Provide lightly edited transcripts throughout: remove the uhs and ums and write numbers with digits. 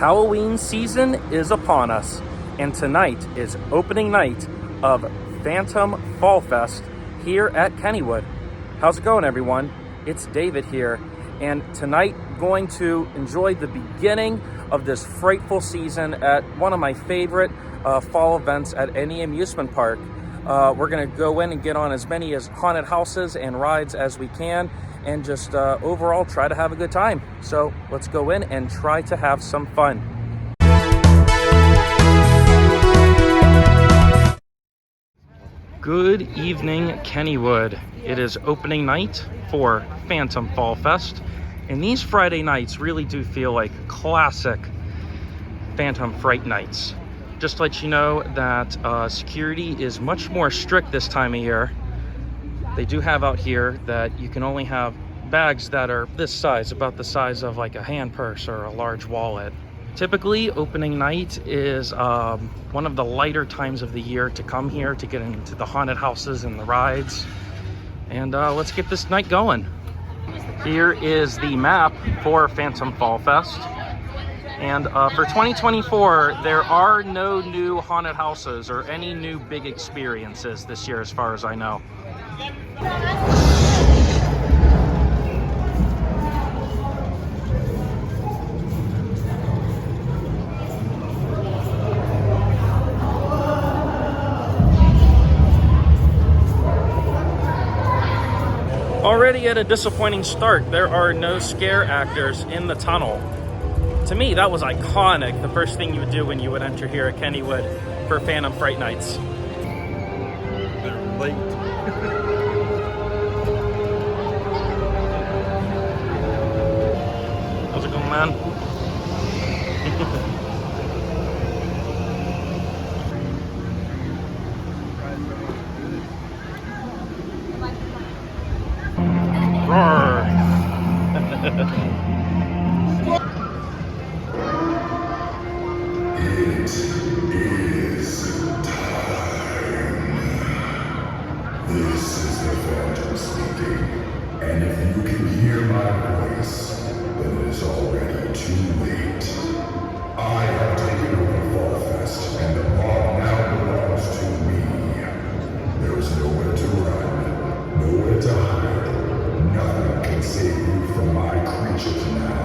Halloween season is upon us, and tonight is opening night of Phantom Fall Fest here at Kennywood. How's it going, everyone? It's David here, and tonight going to enjoy the beginning of this frightful season at one of my favorite fall events at any amusement park. We're going to go in and get on as many as haunted houses and rides as we can, and just overall try to have a good time. So let's go in and try to have some fun. Good evening, Kennywood. It is opening night for Phantom Fall Fest, and these Friday nights really do feel like classic Phantom Fright nights. Just to let you know that security is much more strict this time of year. They do have out here that you can only have bags that are this size, about the size of like a hand purse or a large wallet. Typically, opening night is one of the lighter times of the year to come here to get into the haunted houses and the rides. And let's get this night going. Here is the map for Phantom Fall Fest. And for 2024, there are no new haunted houses or any new big experiences this year, as far as I know. Already at a disappointing start, there are no scare actors in the tunnel. To me, that was iconic. The first thing you would do when you would enter here at Kennywood for Phantom Fright Nights. They're late. How's it going, man? Roar! It is time. This is the Phantom speaking, and if you can hear my voice, then it is already too late. I have taken over Fall Fest, and the mob now belongs to me. There is nowhere to run, nowhere to hide. Nothing can save you from my creatures now.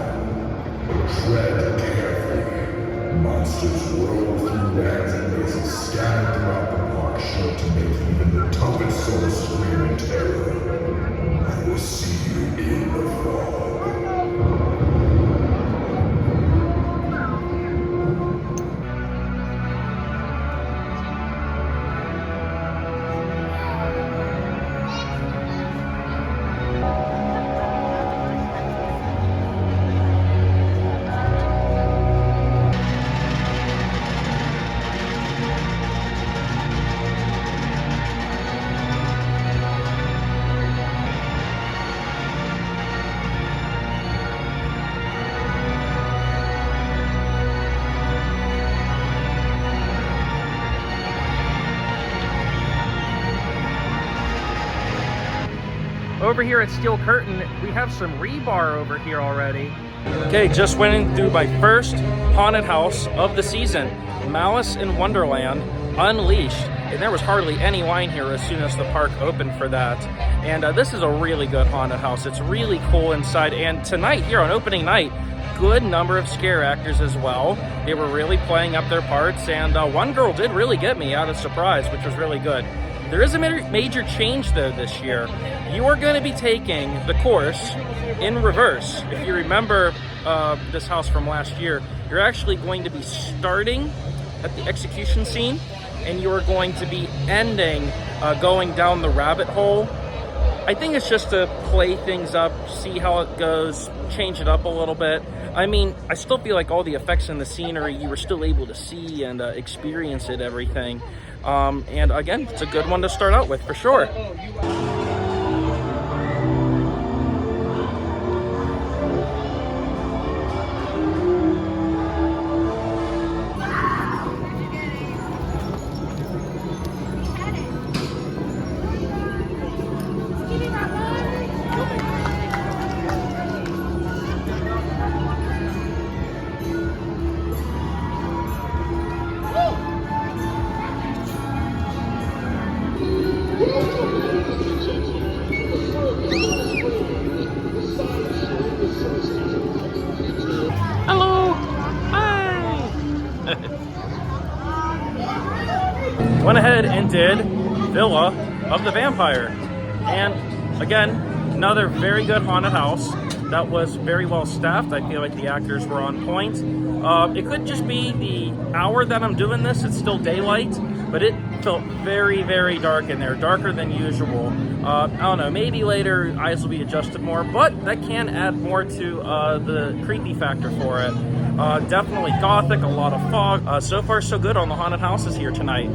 Tread carefully. Monsters roll through lands and mazes scattered throughout the park, sure to make even the toughest soul scream in terror. I will see you in the fog. Over here at Steel Curtain, we have some rebar over here already. Okay, just went in through my first haunted house of the season, mAlice in Wonderland Unleashed. And there was hardly any line here as soon as the park opened for that. And this is a really good haunted house. It's really cool inside. And tonight, here on opening night, good number of scare actors as well. They were really playing up their parts. And one girl did really get me out of surprise, which was really good. There is a major change though this year. You are going to be taking the course in reverse. If you remember this house from last year, you're actually going to be starting at the execution scene, and you are going to be ending going down the rabbit hole. I think it's just to play things up, see how it goes, change it up a little bit. I mean, I still feel like all the effects in the scenery, you were still able to see and experience it, everything. And again, it's a good one to start out with for sure. haunted villa of the vampire. And again, another very good haunted house that was very well staffed. I feel like the actors were on point. It could just be the hour that I'm doing this. It's still daylight, but it felt very, very dark in there, darker than usual. I don't know, maybe later eyes will be adjusted more, but that can add more to the creepy factor for it. Definitely gothic, a lot of fog. So far so good on the haunted houses here tonight.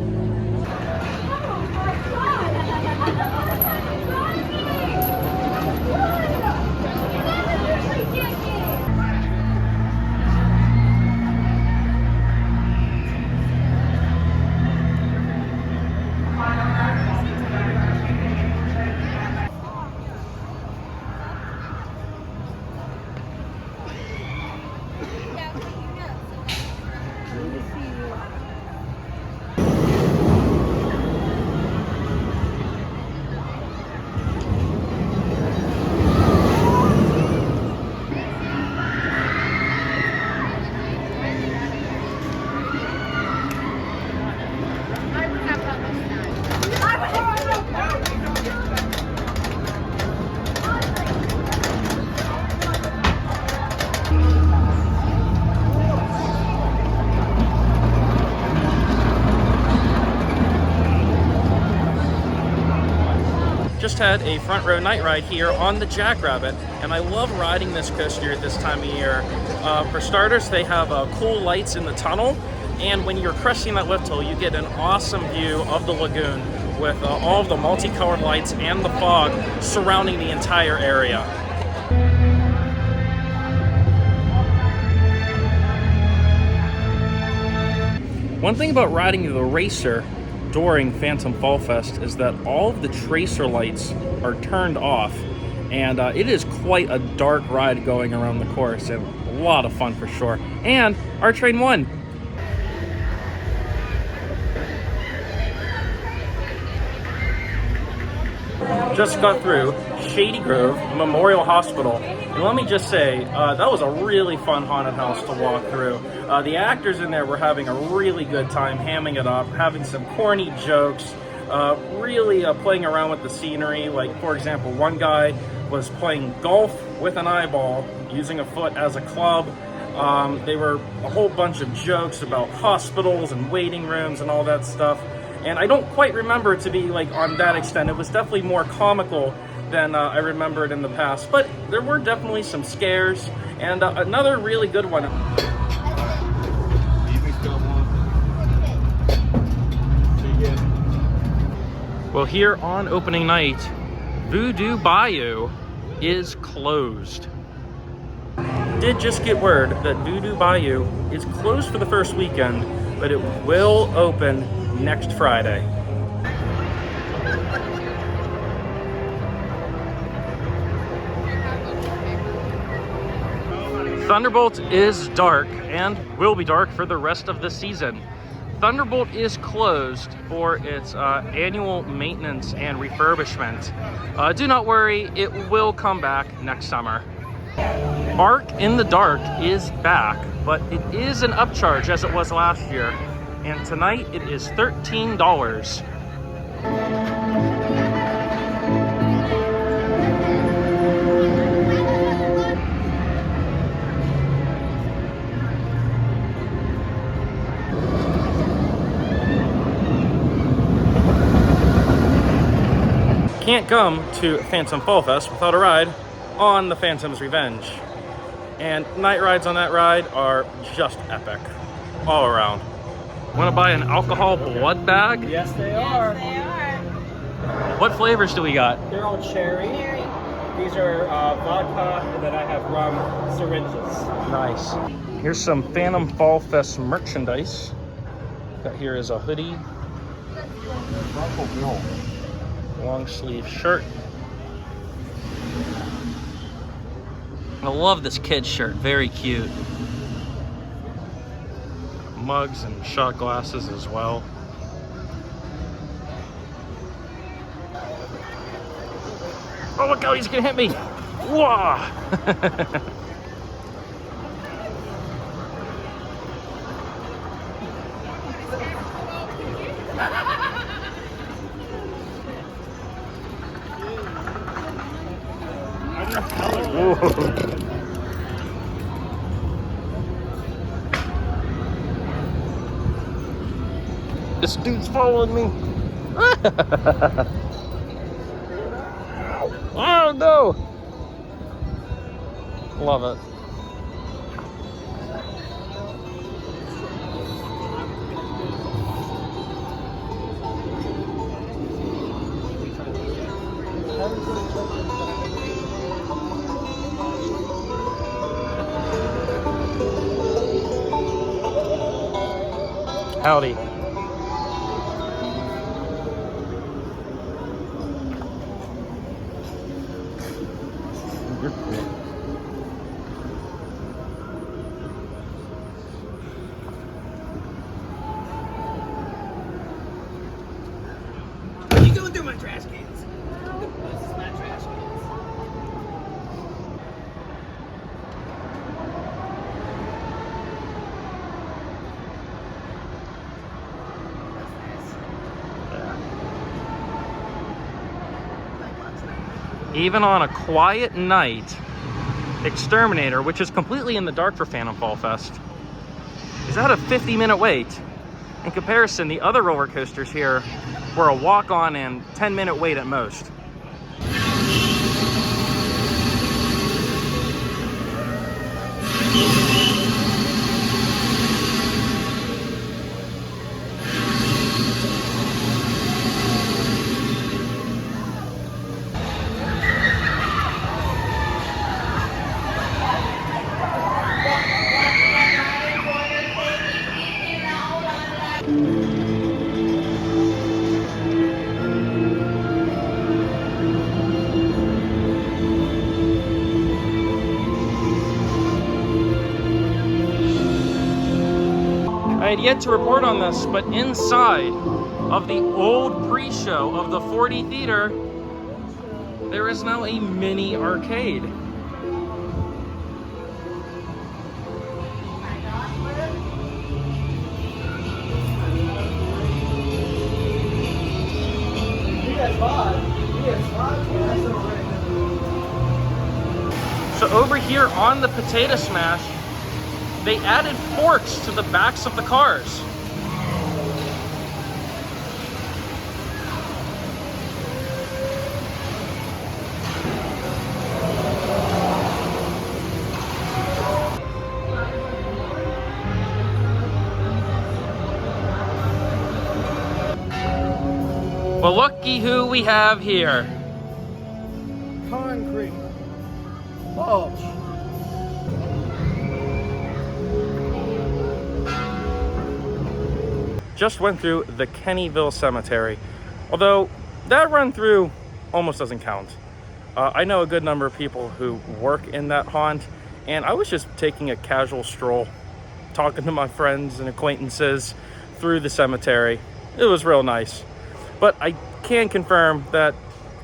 Just had a front row night ride here on the Jackrabbit, and I love riding this coaster at this time of year. For starters, they have cool lights in the tunnel, and when you're cresting that lift hill, you get an awesome view of the lagoon with all of the multicolored lights and the fog surrounding the entire area. One thing about riding the racer during Phantom Fall Fest is that all of the tracer lights are turned off, and it is quite a dark ride going around the course, and a lot of fun for sure. And our train won. Just got through Shady Grove Memorial Hospital, and let me just say, that was a really fun haunted house to walk through. The actors in there were having a really good time hamming it up, having some corny jokes, really playing around with the scenery. Like, for example, one guy was playing golf with an eyeball, using a foot as a club. They were a whole bunch of jokes about hospitals and waiting rooms and all that stuff. And I don't quite remember it to be like on that extent. It was definitely more comical than I remembered in the past. But there were definitely some scares. And another really good one. Well, here on opening night, Voodoo Bayou is closed. Did just get word that Voodoo Bayou is closed for the first weekend, but it will open next Friday. Thunderbolt is dark and will be dark for the rest of the season. Thunderbolt is closed for its annual maintenance and refurbishment. Do not worry, it will come back next summer. Bark in the Dark is back, but it is an upcharge as it was last year. And tonight it is $13. Can't come to Phantom Fall Fest without a ride on the Phantom's Revenge. And night rides on that ride are just epic, all around. Want to buy an alcohol blood bag? Yes, they are. Yes, they are. What flavors do we got? They're all cherry. Cherry. These are vodka, and then I have rum syringes. Nice. Here's some Phantom Fall Fest merchandise. Got here is a hoodie, long sleeve shirt. I love this kid's shirt, very cute. Mugs and shot glasses as well. Oh, look out, he's gonna hit me! Whoa! This dude's following me. Oh no! Love it. Howdy. You going through my trash cans? This is my trash cans. Even on a quiet night, Exterminator, which is completely in the dark for Phantom Fall Fest, is at a 50-minute wait. In comparison, the other roller coasters here were a walk-on and 10-minute wait at most. I had yet to report on this, but inside of the old pre-show of the 4D Theater, there is now a mini arcade. So over here on the Potato Smash, they added forks to the backs of the cars. Well, looky who we have here. Concrete. Mulch. Just went through the Kennyville Cemetery, although that run through almost doesn't count. I know a good number of people who work in that haunt, and I was just taking a casual stroll, talking to my friends and acquaintances through the cemetery. It was real nice. But I can confirm that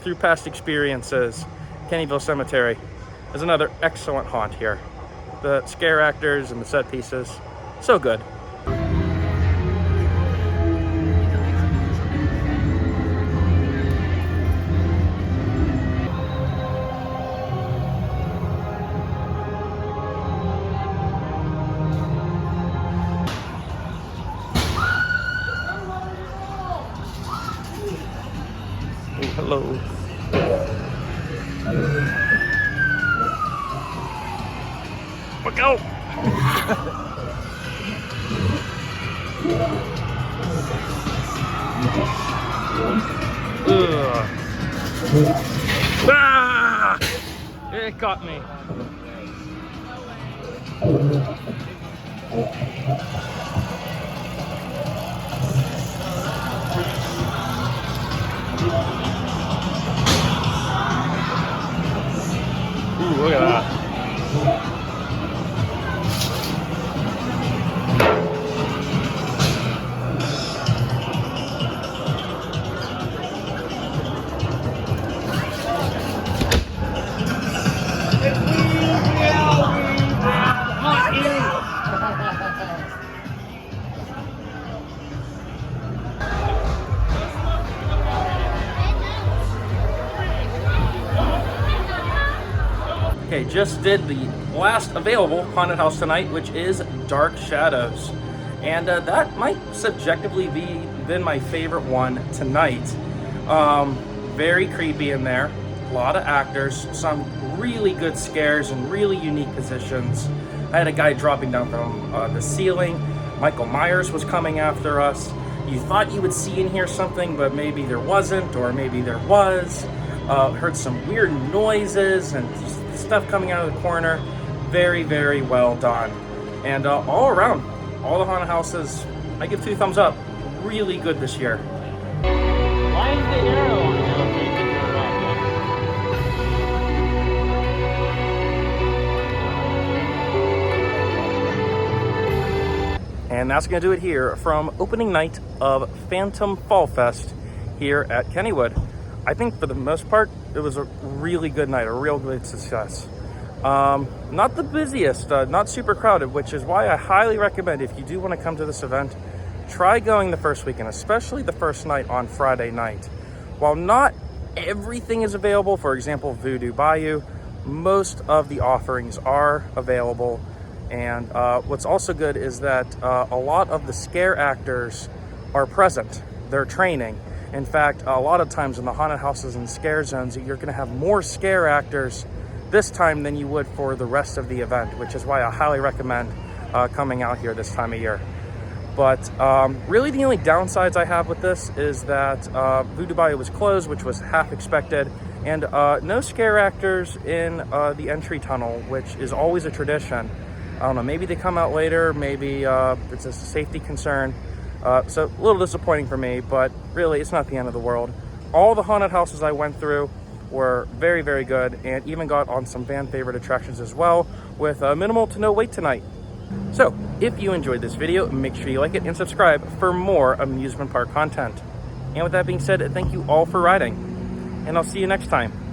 through past experiences, Kennyville Cemetery is another excellent haunt here. The scare actors and the set pieces, so good. Hello. Look out! Ah! It got me. Ooh, look at that. Okay, just did the last available haunted house tonight, which is Dark Shadows. And that might subjectively be been my favorite one tonight. Very creepy in there, a lot of actors, some really good scares and really unique positions. I had a guy dropping down from the ceiling. Michael Myers was coming after us. You thought you would see and hear something, but maybe there wasn't, or maybe there was. Heard some weird noises and stuff coming out of the corner. Very, very well done. And all around, all the haunted houses, I give 2 thumbs up. Really good this year. Why is the arrow on the And that's going to do it here from opening night of Phantom Fall Fest here at Kennywood. I think for the most part, it was a really good night, a real good success. Not the busiest, not super crowded, which is why I highly recommend, if you do want to come to this event, try going the first weekend, especially the first night on Friday night. While not everything is available, for example, Voodoo Bayou, most of the offerings are available. And what's also good is that a lot of the scare actors are present. They're training. In fact, a lot of times in the haunted houses and scare zones, you're going to have more scare actors this time than you would for the rest of the event, which is why I highly recommend coming out here this time of year. But really the only downsides I have with this is that Voodoo Bayou was closed, which was half expected, and no scare actors in the entry tunnel, which is always a tradition. I don't know, maybe they come out later, maybe it's a safety concern. So a little disappointing for me, but really it's not the end of the world. All the haunted houses I went through were very, very good, and even got on some fan favorite attractions as well, with minimal to no wait tonight. So if you enjoyed this video, make sure you like it and subscribe for more amusement park content. And with that being said, thank you all for riding, and I'll see you next time.